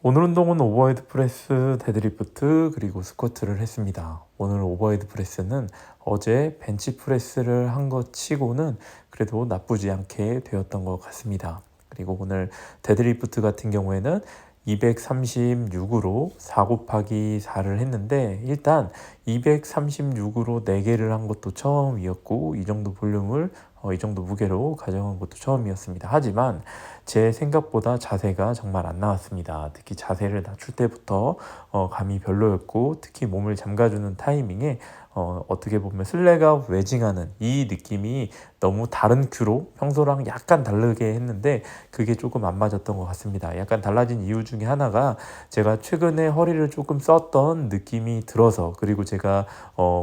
오늘 운동은 오버헤드 프레스, 데드리프트, 그리고 스쿼트를 했습니다. 오늘 오버헤드 프레스는 어제 벤치 프레스를 한 것 치고는 그래도 나쁘지 않게 되었던 것 같습니다. 그리고 오늘 데드리프트 같은 경우에는 236으로 4 곱하기 4를 했는데, 일단 236으로 4개를 한 것도 처음이었고, 이 정도 볼륨을 이 정도 무게로 가져간 것도 처음이었습니다. 하지만 제 생각보다 자세가 정말 안 나왔습니다. 특히 자세를 낮출 때부터 감이 별로였고, 특히 몸을 잠가주는 타이밍에 어떻게 보면 슬래가 웨징하는 이 느낌이 너무 다른 큐로 평소랑 약간 다르게 했는데, 그게 조금 안 맞았던 것 같습니다. 약간 달라진 이유 중에 하나가 제가 최근에 허리를 조금 썼던 느낌이 들어서, 그리고 제가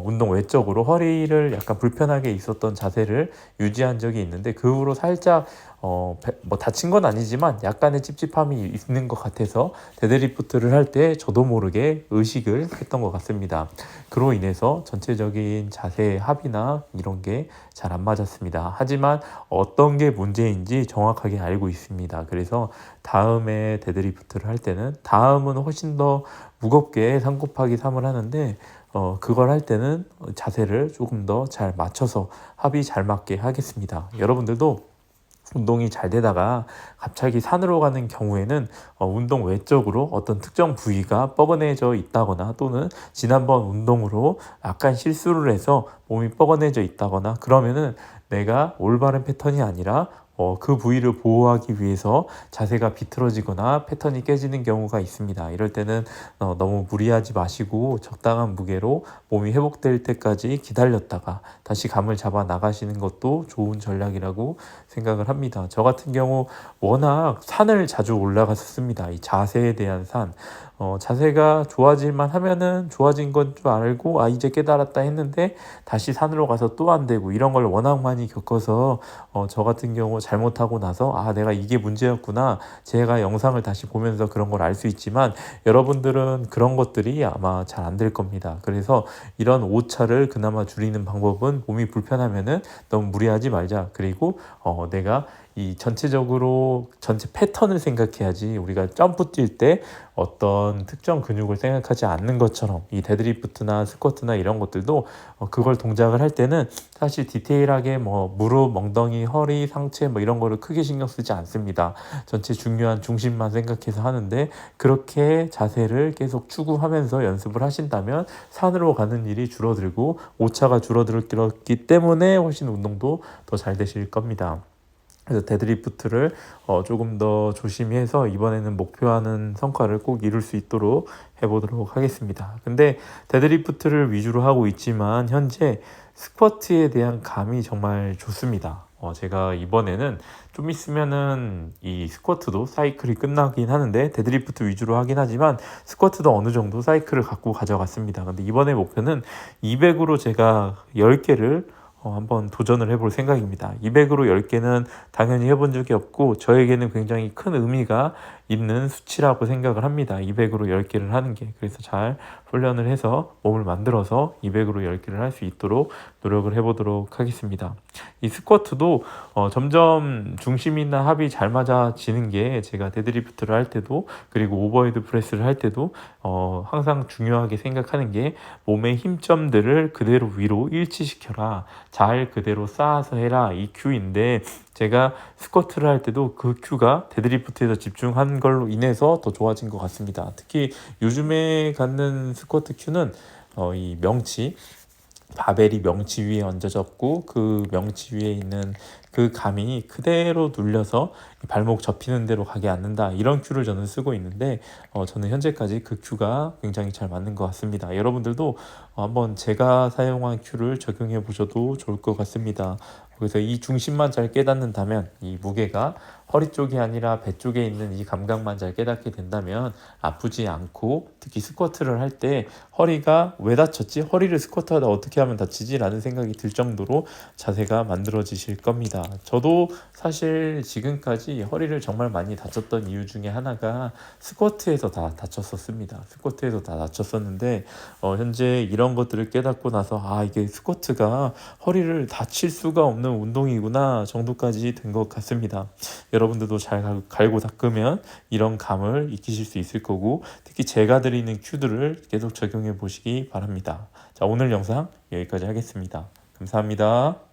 운동 외적으로 허리를 약간 불편하게 있었던 자세를 유지한 적이 있는데, 그 후로 살짝 뭐 다친 건 아니지만 약간의 찝찝함이 있는 것 같아서 데드리프트를 할 때 저도 모르게 의식을 했던 것 같습니다. 그로 인해서 전체적인 자세 합이나 이런 게 잘 안 맞았습니다. 하지만 어떤 게 문제인지 정확하게 알고 있습니다. 그래서 다음에 데드리프트를 할 때는, 다음은 훨씬 더 무겁게 3 곱하기 3을 하는데, 그걸 할 때는 자세를 조금 더 잘 맞춰서 합이 잘 맞게 하겠습니다. 여러분들도 운동이 잘 되다가 갑자기 산으로 가는 경우에는 운동 외적으로 어떤 특정 부위가 뻐근해져 있다거나, 또는 지난번 운동으로 약간 실수를 해서 몸이 뻐근해져 있다거나, 그러면은 내가 올바른 패턴이 아니라 그 부위를 보호하기 위해서 자세가 비틀어지거나 패턴이 깨지는 경우가 있습니다. 이럴 때는 너무 무리하지 마시고 적당한 무게로 몸이 회복될 때까지 기다렸다가 다시 감을 잡아 나가시는 것도 좋은 전략이라고 생각을 합니다. 저 같은 경우 워낙 산을 자주 올라갔었습니다. 이 자세에 대한 산. 자세가 좋아질만 하면은 좋아진 건 줄 알고, 이제 깨달았다 했는데 다시 산으로 가서 또 안 되고, 이런 걸 워낙 많이 겪어서 저 같은 경우 잘못하고 나서 내가 이게 문제였구나, 제가 영상을 다시 보면서 그런 걸 알 수 있지만, 여러분들은 그런 것들이 아마 잘 안 될 겁니다. 그래서 이런 오차를 그나마 줄이는 방법은, 몸이 불편하면은 너무 무리하지 말자. 그리고 내가 이 전체적으로 전체 패턴을 생각해야지, 우리가 점프 뛸 때 어떤 특정 근육을 생각하지 않는 것처럼 이 데드리프트나 스쿼트나 이런 것들도 그걸 동작을 할 때는 사실 디테일하게 뭐 무릎, 엉덩이, 허리, 상체 뭐 이런 거를 크게 신경 쓰지 않습니다. 전체 중요한 중심만 생각해서 하는데, 그렇게 자세를 계속 추구하면서 연습을 하신다면 산으로 가는 일이 줄어들고 오차가 줄어들었기 때문에 훨씬 운동도 더 잘 되실 겁니다. 그래서 데드리프트를 조금 더 조심히 해서 이번에는 목표하는 성과를 꼭 이룰 수 있도록 해보도록 하겠습니다. 근데 데드리프트를 위주로 하고 있지만 현재 스쿼트에 대한 감이 정말 좋습니다. 제가 이번에는 좀 있으면은 이 스쿼트도 사이클이 끝나긴 하는데, 데드리프트 위주로 하긴 하지만 스쿼트도 어느 정도 사이클을 갖고 가져갔습니다. 근데 이번에 목표는 200으로 제가 10개를 한번 도전을 해볼 생각입니다. 200으로 10개는 당연히 해본 적이 없고, 저에게는 굉장히 큰 의미가 있는 수치라고 생각을 합니다. 200으로 10개를 하는 게. 그래서 잘 훈련을 해서 몸을 만들어서 200으로 10개를 할 수 있도록 노력을 해보도록 하겠습니다. 이 스쿼트도 점점 중심이나 합이 잘 맞아지는 게, 제가 데드리프트를 할 때도 그리고 오버헤드 프레스를 할 때도 항상 중요하게 생각하는 게, 몸의 힘점들을 그대로 위로 일치시켜라, 잘 그대로 쌓아서 해라, 이 큐인데, 제가 스쿼트를 할 때도 그 큐가 데드리프트에서 집중한 걸로 인해서 더 좋아진 것 같습니다. 특히 요즘에 갖는 스쿼트 큐는 이 명치, 바벨이 명치 위에 얹어졌고, 그 명치 위에 있는 그 감이 그대로 눌려서 발목 접히는 대로 가게 않는다, 이런 큐를 저는 쓰고 있는데, 저는 현재까지 그 큐가 굉장히 잘 맞는 것 같습니다. 여러분들도 한번 제가 사용한 큐를 적용해 보셔도 좋을 것 같습니다. 그래서 이 중심만 잘 깨닫는다면, 이 무게가 허리 쪽이 아니라 배 쪽에 있는 이 감각만 잘 깨닫게 된다면 아프지 않고, 특히 스쿼트를 할 때 허리가 왜 다쳤지? 허리를 스쿼트하다 어떻게 하면 다치지? 라는 생각이 들 정도로 자세가 만들어지실 겁니다. 저도 사실 지금까지 허리를 정말 많이 다쳤던 이유 중에 하나가 스쿼트에서 다 다쳤었습니다. 스쿼트에서 다 다쳤었는데, 현재 이런 것들을 깨닫고 나서 이게 스쿼트가 허리를 다칠 수가 없는 운동이구나 정도까지 된 것 같습니다. 여러분들도 잘 갈고 닦으면 이런 감을 익히실 수 있을 거고, 특히 제가 드리는 큐들을 계속 적용해 보시기 바랍니다. 자, 오늘 영상 여기까지 하겠습니다. 감사합니다.